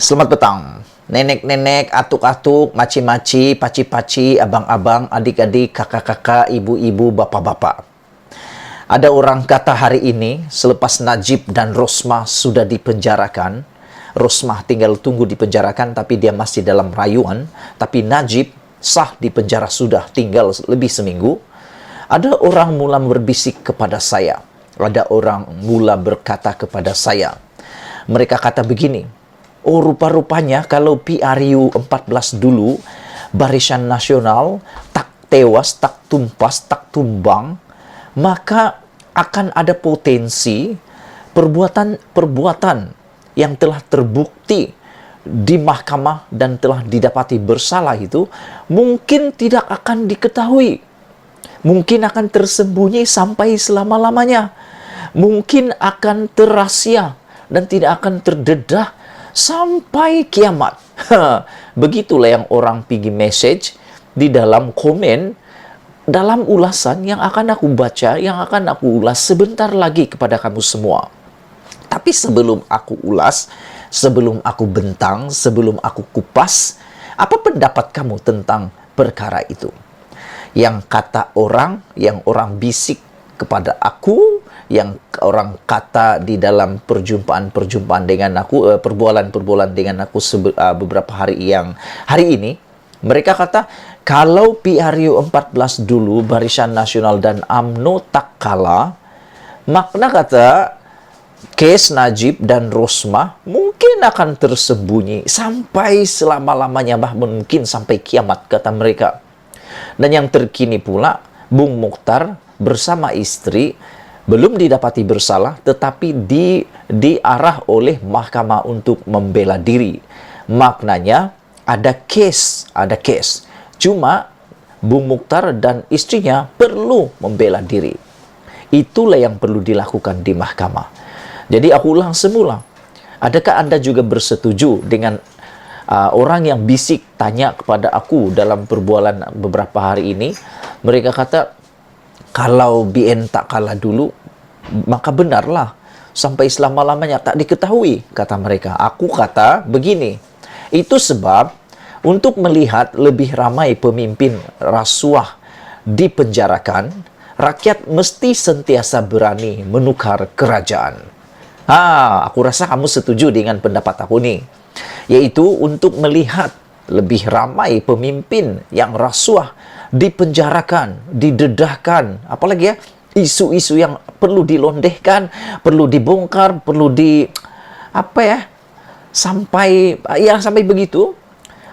Selamat petang. Nenek-nenek, atuk-atuk, maci-maci, paci-paci, abang-abang, adik-adik, kakak-kakak, ibu-ibu, bapak-bapak. Ada orang kata hari ini, selepas Najib dan Rosmah sudah dipenjarakan, Rosmah tinggal tunggu dipenjarakan, tapi dia masih dalam rayuan, tapi Najib sah di penjara sudah tinggal lebih seminggu. Ada orang mula berbisik kepada saya. Ada orang mula berkata kepada saya. Mereka kata begini, oh rupa-rupanya kalau PRU 14 dulu, Barisan Nasional tak tewas, tak tumpas, tak tumbang, maka akan ada potensi perbuatan-perbuatan yang telah terbukti di mahkamah dan telah didapati bersalah itu mungkin tidak akan diketahui. Mungkin akan tersembunyi sampai selama-lamanya. Mungkin akan terasia dan tidak akan terdedah sampai kiamat. Begitulah yang orang pergi message di dalam komen, dalam ulasan yang akan aku baca, yang akan aku ulas sebentar lagi kepada kamu semua. Tapi sebelum aku ulas, sebelum aku bentang, sebelum aku kupas, apa pendapat kamu tentang perkara itu? Yang kata orang, yang orang bisik kepada aku, yang orang kata di dalam perjumpaan-perjumpaan dengan aku, perbualan-perbualan dengan aku beberapa hari ini, mereka kata, kalau PRU 14 dulu, Barisan Nasional dan UMNO tak kalah, makna kata, kes Najib dan Rosmah mungkin akan tersembunyi sampai selama-lamanya, bahkan mungkin sampai kiamat, kata mereka. Dan yang terkini pula, Bung Mokhtar bersama istri belum didapati bersalah, tetapi diarah oleh mahkamah untuk membela diri. Maknanya ada kes. Cuma Bung Mokhtar dan istrinya perlu membela diri. Itulah yang perlu dilakukan di mahkamah. Jadi aku ulang semula. Adakah Anda juga bersetuju dengan orang yang bisik tanya kepada aku dalam perbualan beberapa hari ini? Mereka kata, kalau BN tak kalah dulu, maka benarlah sampai selama-lamanya tak diketahui, kata mereka. Aku kata begini, itu sebab untuk melihat lebih ramai pemimpin rasuah dipenjarakan, rakyat mesti sentiasa berani menukar kerajaan. Aku rasa kamu setuju dengan pendapat aku nih, yaitu untuk melihat lebih ramai pemimpin yang rasuah dipenjarakan, didedahkan, apalagi ya, isu-isu yang perlu dilondehkan, perlu dibongkar, perlu sampai begitu,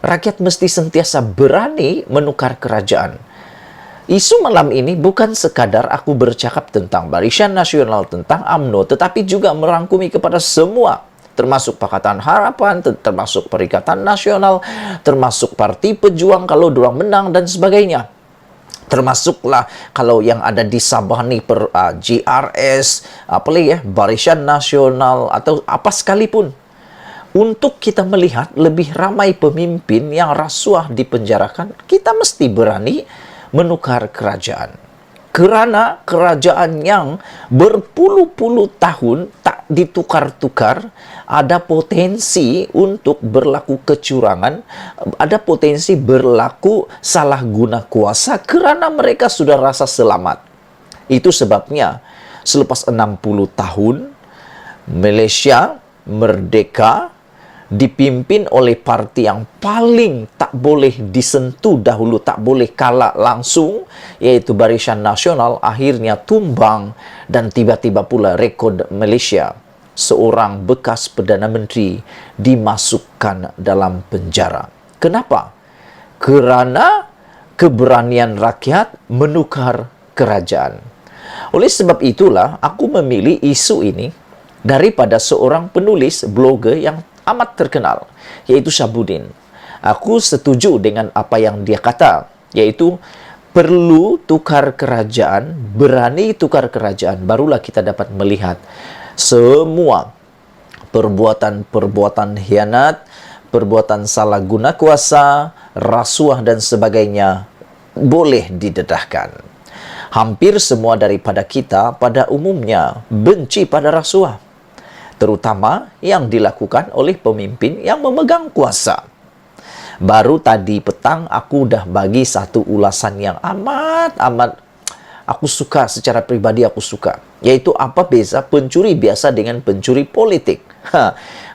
rakyat mesti sentiasa berani menukar kerajaan. Isu malam ini bukan sekadar aku bercakap tentang Barisan Nasional, tentang UMNO, tetapi juga merangkumi kepada semua, termasuk Pakatan Harapan, termasuk Perikatan Nasional, termasuk Parti Pejuang kalau dorang menang dan sebagainya. Termasuklah kalau yang ada di Sabah nih GRS, Barisan Nasional atau apa sekalipun. Untuk kita melihat lebih ramai pemimpin yang rasuah dipenjarakan, kita mesti berani menukar kerajaan. Kerana kerajaan yang berpuluh-puluh tahun tak ditukar-tukar, ada potensi untuk berlaku kecurangan, ada potensi berlaku salah guna kuasa kerana mereka sudah rasa selamat. Itu sebabnya selepas 60 tahun, Malaysia merdeka, dipimpin oleh parti yang paling tak boleh disentuh dahulu, tak boleh kalah langsung, yaitu Barisan Nasional, akhirnya tumbang. Dan tiba-tiba pula rekod Malaysia, seorang bekas Perdana Menteri dimasukkan dalam penjara. Kenapa? Kerana keberanian rakyat menukar kerajaan. Oleh sebab itulah aku memilih isu ini daripada seorang penulis blogger yang amat terkenal, yaitu Syabuddin. Aku setuju dengan apa yang dia kata, yaitu perlu tukar kerajaan, berani tukar kerajaan, barulah kita dapat melihat semua perbuatan-perbuatan khianat, perbuatan salah guna kuasa, rasuah dan sebagainya boleh didedahkan. Hampir semua daripada kita pada umumnya benci pada rasuah. terutama yang dilakukan oleh pemimpin yang memegang kuasa. Baru tadi petang aku udah bagi satu ulasan yang amat aku suka, secara pribadi aku suka. Yaitu apa beza pencuri biasa dengan pencuri politik.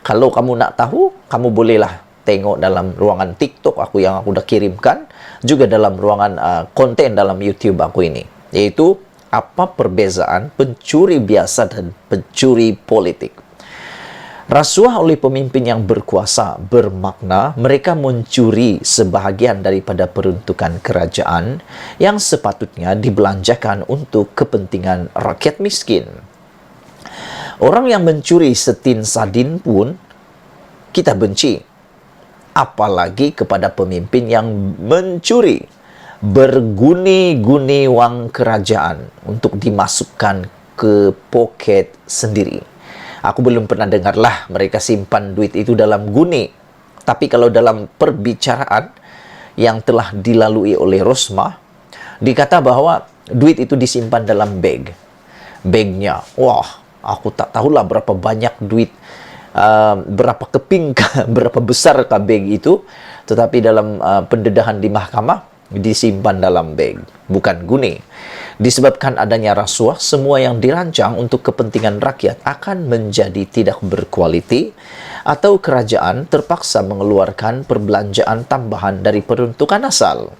Kalau kamu nak tahu, kamu bolehlah tengok dalam ruangan TikTok aku yang aku udah kirimkan. Juga dalam ruangan konten dalam YouTube aku ini. Yaitu apa perbezaan pencuri biasa dan pencuri politik. Rasuah oleh pemimpin yang berkuasa bermakna mereka mencuri sebahagian daripada peruntukan kerajaan yang sepatutnya dibelanjakan untuk kepentingan rakyat miskin. Orang yang mencuri setin sardin pun kita benci. Apalagi kepada pemimpin yang mencuri berguni-guni wang kerajaan untuk dimasukkan ke poket sendiri. Aku belum pernah dengarlah mereka simpan duit itu dalam guni. Tapi kalau dalam perbicaraan yang telah dilalui oleh Rosmah, dikata bahwa duit itu disimpan dalam bag. Bagnya, wah, aku tak tahulah berapa banyak duit, berapa keping, berapa besar bag itu. Tetapi dalam pendedahan di mahkamah, disimpan dalam bag, bukan guni. Disebabkan adanya rasuah, semua yang dirancang untuk kepentingan rakyat akan menjadi tidak berkualiti atau kerajaan terpaksa mengeluarkan perbelanjaan tambahan dari peruntukan asal.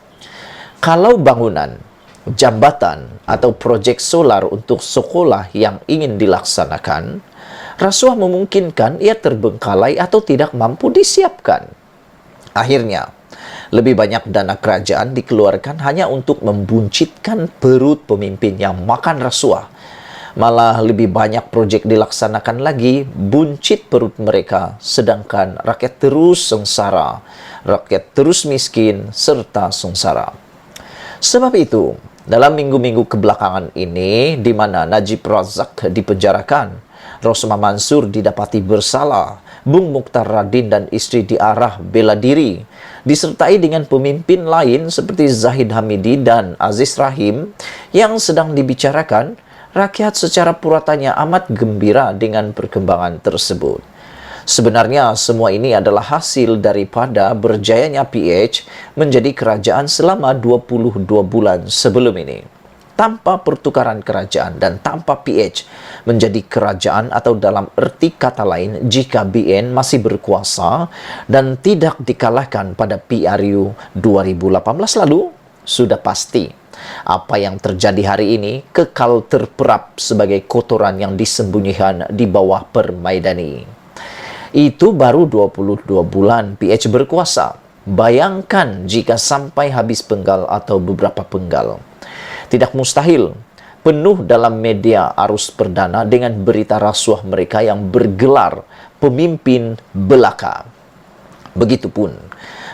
Kalau bangunan, jambatan, atau projek solar untuk sekolah yang ingin dilaksanakan, rasuah memungkinkan ia terbengkalai atau tidak mampu disiapkan. Akhirnya, lebih banyak dana kerajaan dikeluarkan hanya untuk membuncitkan perut pemimpin yang makan rasuah. Malah lebih banyak proyek dilaksanakan lagi buncit perut mereka, sedangkan rakyat terus sengsara, rakyat terus miskin, serta sengsara. Sebab itu, dalam minggu-minggu kebelakangan ini, di mana Najib Razak dipenjarakan, Rosmah Mansur didapati bersalah, Bung Mukhtar Radin dan istri diarah bela diri, disertai dengan pemimpin lain seperti Zahid Hamidi dan Aziz Rahim yang sedang dibicarakan, rakyat secara puratanya amat gembira dengan perkembangan tersebut. Sebenarnya semua ini adalah hasil daripada berjayanya PH menjadi kerajaan selama 22 bulan sebelum ini. Tanpa pertukaran kerajaan dan tanpa PH menjadi kerajaan, atau dalam erti kata lain, jika BN masih berkuasa dan tidak dikalahkan pada PRU 2018 lalu, sudah pasti apa yang terjadi hari ini kekal terperap sebagai kotoran yang disembunyikan di bawah permaidani. Itu baru 22 bulan PH berkuasa. Bayangkan jika sampai habis penggal atau beberapa penggal. Tidak mustahil penuh dalam media arus perdana dengan berita rasuah mereka yang bergelar pemimpin belaka. Begitupun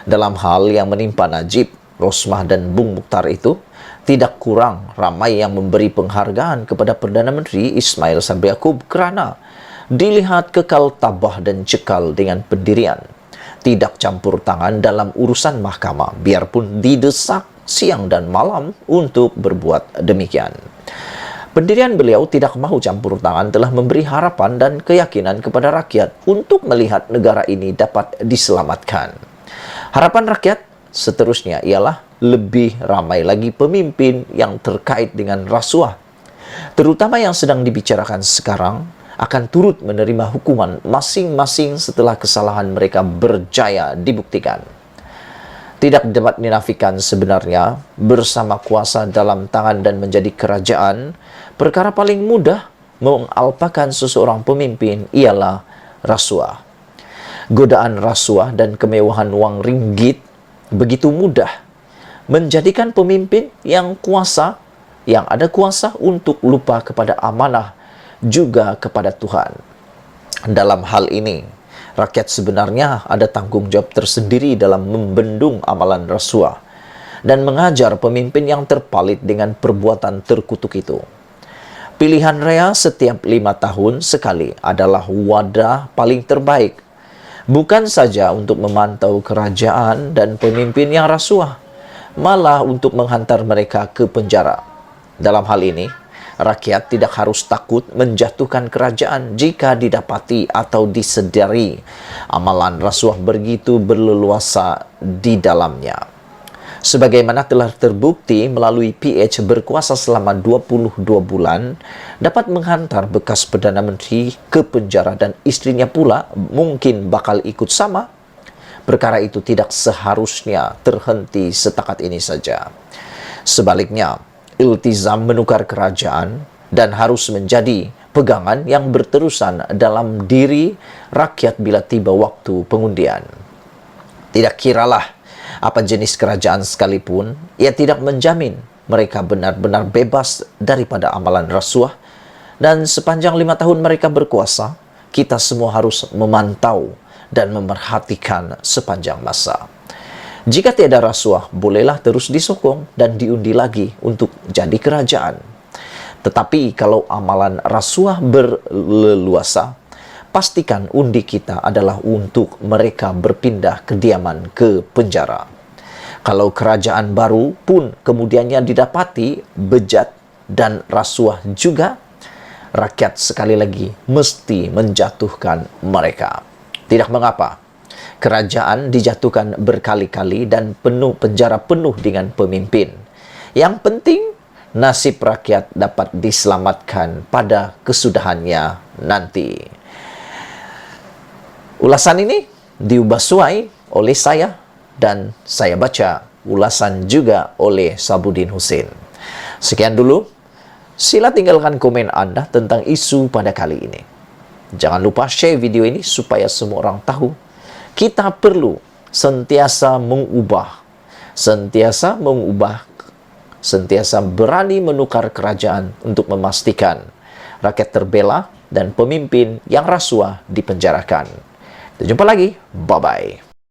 dalam hal yang menimpa Najib, Rosmah dan Bung Mukhtar itu, tidak kurang ramai yang memberi penghargaan kepada Perdana Menteri Ismail Sabri Yaakob kerana dilihat kekal tabah dan cekal dengan pendirian, tidak campur tangan dalam urusan mahkamah biarpun didesak siang dan malam untuk berbuat demikian. Pendirian beliau tidak mahu campur tangan telah memberi harapan dan keyakinan kepada rakyat untuk melihat negara ini dapat diselamatkan. Harapan rakyat seterusnya ialah lebih ramai lagi pemimpin yang terkait dengan rasuah, terutama yang sedang dibicarakan sekarang, akan turut menerima hukuman masing-masing setelah kesalahan mereka berjaya dibuktikan. Tidak dapat dinafikan sebenarnya, bersama kuasa dalam tangan dan menjadi kerajaan, perkara paling mudah mengalpakan seseorang pemimpin ialah rasuah. Godaan rasuah dan kemewahan wang ringgit begitu mudah menjadikan pemimpin yang ada kuasa untuk lupa kepada amanah juga kepada Tuhan. Dalam hal ini, rakyat sebenarnya ada tanggung jawab tersendiri dalam membendung amalan rasuah dan mengajar pemimpin yang terpalit dengan perbuatan terkutuk itu. Pilihan raya setiap 5 tahun sekali adalah wadah paling terbaik, bukan saja untuk memantau kerajaan dan pemimpin yang rasuah, malah untuk menghantar mereka ke penjara. Dalam hal ini, Rakyat tidak harus takut menjatuhkan kerajaan jika didapati atau disedari amalan rasuah begitu berleluasa di dalamnya. Sebagaimana telah terbukti melalui PH berkuasa selama 22 bulan, dapat menghantar bekas Perdana Menteri ke penjara dan istrinya pula mungkin bakal ikut sama. Perkara itu tidak seharusnya terhenti setakat ini saja. Sebaliknya, iltizam menukar kerajaan dan harus menjadi pegangan yang berterusan dalam diri rakyat bila tiba waktu pengundian. Tidak kiralah apa jenis kerajaan sekalipun, ia tidak menjamin mereka benar-benar bebas daripada amalan rasuah. Dan sepanjang 5 tahun mereka berkuasa, kita semua harus memantau dan memerhatikan sepanjang masa. Jika tiada rasuah, bolehlah terus disokong dan diundi lagi untuk jadi kerajaan. Tetapi kalau amalan rasuah berleluasa, pastikan undi kita adalah untuk mereka berpindah kediaman ke penjara. Kalau kerajaan baru pun kemudiannya didapati bejat dan rasuah juga, rakyat sekali lagi mesti menjatuhkan mereka. Tidak mengapa, kerajaan dijatuhkan berkali-kali dan penjara penuh dengan pemimpin. Yang penting, nasib rakyat dapat diselamatkan pada kesudahannya nanti. Ulasan ini diubah suai oleh saya dan saya baca ulasan juga oleh Sabudin Hussein. Sekian dulu, sila tinggalkan komen Anda tentang isu pada kali ini. Jangan lupa share video ini supaya semua orang tahu kita perlu sentiasa berani menukar kerajaan untuk memastikan rakyat terbela dan pemimpin yang rasuah dipenjarakan. Jumpa lagi. Bye-bye.